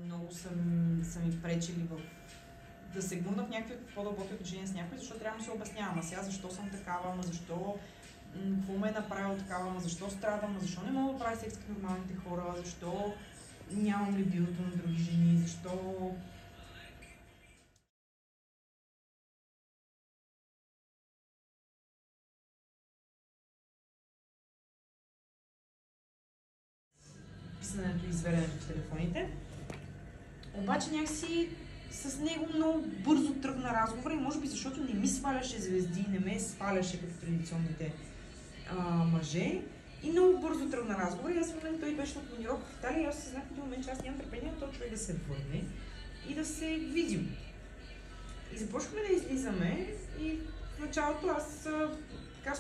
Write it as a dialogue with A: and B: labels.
A: много са ми пречили да се гмурна в някакви по-дълбоки отношения с някой, защото трябва да се обяснявам. А сега защо съм такава, ама защо, какво ме е направило такава, ама защо страдам, ама защо не мога да правя секс като нормалните хора, защо нямам либидото на други жени, защо... Писането и изверенето в телефоните. Обаче някакси с него много бързо тръгна разговора и може би защото не ми сваляше звезди, не ме сваляше като традиционните мъже. И много бързо тръгна разговора и аз в момент той беше на командировка в Италия и аз се знах в един момент, че аз нямам търпение на този човек да се върне и да се видим. И започваме да излизаме и в началото аз така